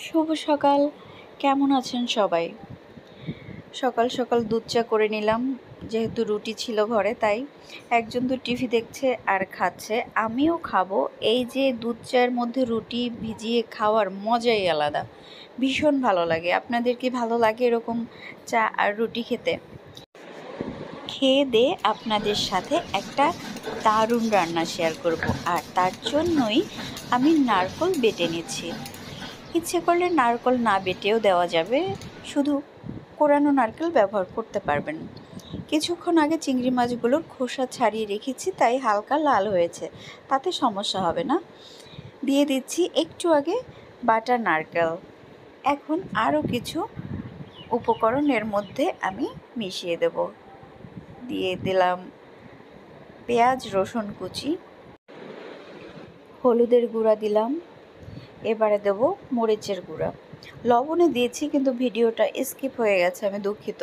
শুভ সকাল। কেমন আছেন সবাই? সকাল সকাল দুধ চা করে নিলাম, যেহেতু রুটি ছিল ঘরে, তাই একজন তো টিভি দেখছে আর খাচ্ছে, আমিও খাবো। এই যে দুধ চায়ের মধ্যে রুটি ভিজিয়ে খাওয়ার মজাই আলাদা, ভীষণ ভালো লাগে। আপনাদের কি ভালো লাগে এরকম চা আর রুটি খেতে? খেয়ে দিয়ে আপনাদের সাথে একটা দারুণ রান্না শেয়ার করব, আর তার জন্যই আমি নারকেল বেটে নিচ্ছি। ইচ্ছে করলে নারকেল না বেটেও দেওয়া যাবে, শুধু কোরানো নারকেল ব্যবহার করতে পারবেন। কিছুক্ষণ আগে চিংড়ি মাছগুলোর খোসা ছাড়িয়ে রেখেছি, তাই হালকা লাল হয়েছে, তাতে সমস্যা হবে না। দিয়ে দিচ্ছি একটু আগে বাটা নারকেল। এখন আরও কিছু উপকরণ এর মধ্যে আমি মিশিয়ে দেব। দিয়ে দিলাম পেঁয়াজ রসুন কুচি, হলুদের গুঁড়া দিলাম, এবারে দেব মরিচের গুঁড়া। লবণে দিয়েছি কিন্তু ভিডিওটা স্কিপ হয়ে গেছে, আমি দুঃখিত।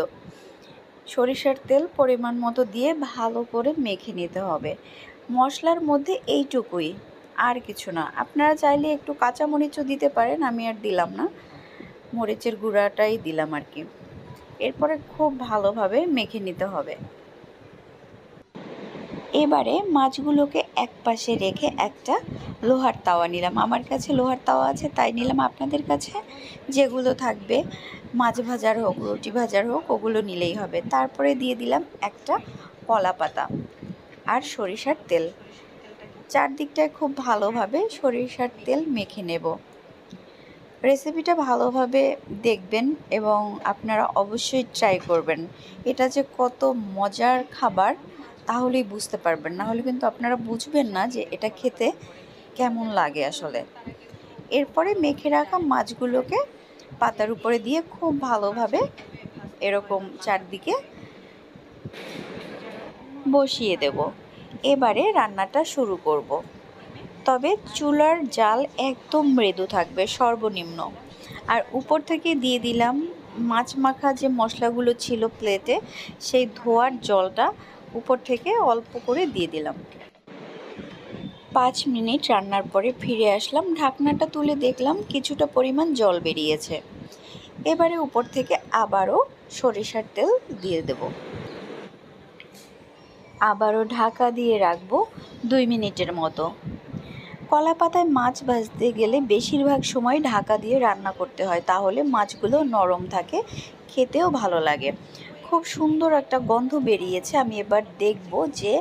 সরিষার তেল পরিমাণ মতো দিয়ে ভালো করে মেখে নিতে হবে। মশলার মধ্যে এইটুকুই, আর কিছু না। আপনারা চাইলে একটু কাঁচামরিচও দিতে পারেন, আমি আর দিলাম না, মরিচের গুঁড়াটাই দিলাম আর কি। এরপরে খুব ভালোভাবে মেখে নিতে হবে। এবারে মাছগুলোকে এক পাশে রেখে একটা লোহার তাওয়া নিলাম। আমার কাছে লোহার তাওয়া আছে তাই নিলাম, আপনাদের কাছে যেগুলো থাকবে, মাছ ভাজার হোক রুটি ভাজার হোক, ওগুলো নিলেই হবে। তারপরে দিয়ে দিলাম একটা কলা পাতা আর সরিষার তেল। চারদিকটায় খুব ভালোভাবে সরিষার তেল মেখে নেব। রেসিপিটা ভালোভাবে দেখবেন এবং আপনারা অবশ্যই ট্রাই করবেন। এটা যে কত মজার খাবার তাহলেই বুঝতে পারবেন, না হলে কিন্তু আপনারা বুঝবেন না যে এটা খেতে কেমন লাগে আসলে। এরপরে মেখে রাখা মাছগুলোকে পাতার উপরে দিয়ে খুব ভালোভাবে এরকম চারদিকে বসিয়ে দেব। এবারে রান্নাটা শুরু করব। তবে চুলার জাল একদম মৃদু থাকবে, সর্বনিম্ন। আর উপর থেকে দিয়ে দিলাম মাছ মাখা যে মশলাগুলো ছিল প্লেটে, সেই ধোয়ার জলটা উপর থেকে অল্প করে দিয়ে দিলাম। 5 মিনিট রান্নার পরে ফিরে আসলাম, ঢাকনাটা তুলে দেখলাম কিছুটা পরিমাণ জল বেরিয়েছে। এবারে উপর থেকে আবারও সরিষার তেল দিয়ে দেব। আবারও ঢাকা দিয়ে রাখবো 2 মিনিটের মতো। কলা পাতায় মাছ ভাজতে গেলে বেশিরভাগ সময় ঢাকা দিয়ে রান্না করতে হয়, তাহলে মাছগুলো নরম থাকে, খেতেও ভালো লাগে। খুব সুন্দর একটা গন্ধ বেরিয়েছে। আমি এবার দেখব যে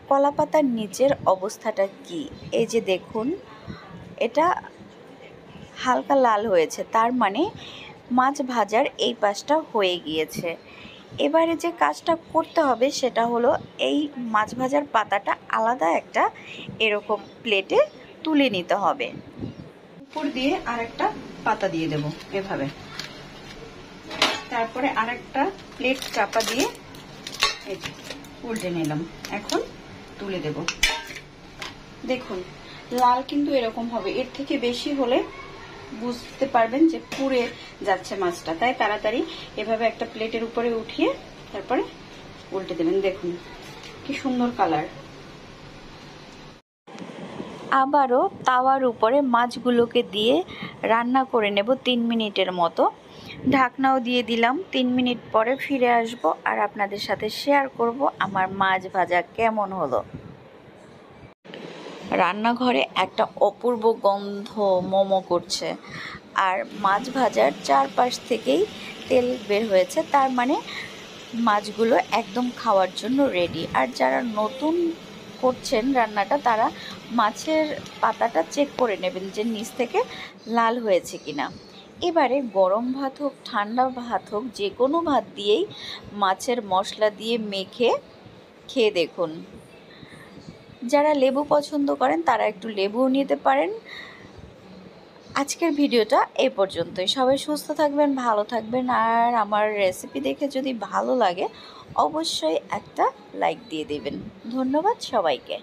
কলা পাতার নিচের অবস্থাটা কি। এই যে দেখুন, এটা হালকা লাল হয়েছে, তার মানে মাছ ভাজার এই পাশটা হয়ে গিয়েছে। এবারে যে কাজটা করতে হবে সেটা হলো এই মাছ ভাজার পাতাটা আলাদা একটা এরকম প্লেটে তুলে নিতে হবে। উপর দিয়ে আরেকটা পাতা দিয়ে দেব এভাবে, তারপরে আরেকটা প্লেট চাপা দিয়ে এই যে উল্টে নিলাম। এখন তুলে দেব। দেখুন লাল কিন্তু এরকম হবে, এর থেকে বেশি হলে বুঝতে পারবেন যে পুড়ে যাচ্ছে মাছটা, তাই তাড়াতাড়ি এভাবে একটা প্লেটের উপরে উঠিয়ে তারপরে উল্টে দেবেন। দেখুন কি সুন্দর কালার। আবারও তাওয়ার উপরে মাছগুলোকে দিয়ে রান্না করে নেব 3 মিনিটের মতো। ঢাকনাও দিয়ে দিলাম। 3 মিনিট পরে ফিরে আসব আর আপনাদের সাথে শেয়ার করব আমার মাছ ভাজা কেমন হলো। রান্নাঘরে একটা অপূর্ব গন্ধ মোমো করছে, আর মাছ ভাজার চারপাশ থেকেই তেল বের হয়েছে, তার মানে মাছগুলো একদম খাওয়ার জন্য রেডি। আর যারা নতুন করছেন রান্নাটা, তারা মাছের পাতাটা চেক করে নেবেন যে নিচ থেকে লাল হয়েছে কিনা। এবারে গরম ভাত হোক ঠান্ডা ভাত হোক, যে কোনো ভাত দিয়েই মাছের মশলা দিয়ে মেখে খেয়ে দেখুন। যারা লেবু পছন্দ করেন তারা একটু লেবুও নিতে পারেন। আজকের ভিডিওটা এই পর্যন্তই। সবাই সুস্থ থাকবেন, ভালো থাকবেন, আর আমার রেসিপি দেখে যদি ভালো লাগে অবশ্যই একটা লাইক দিয়ে দেবেন। ধন্যবাদ সবাইকে।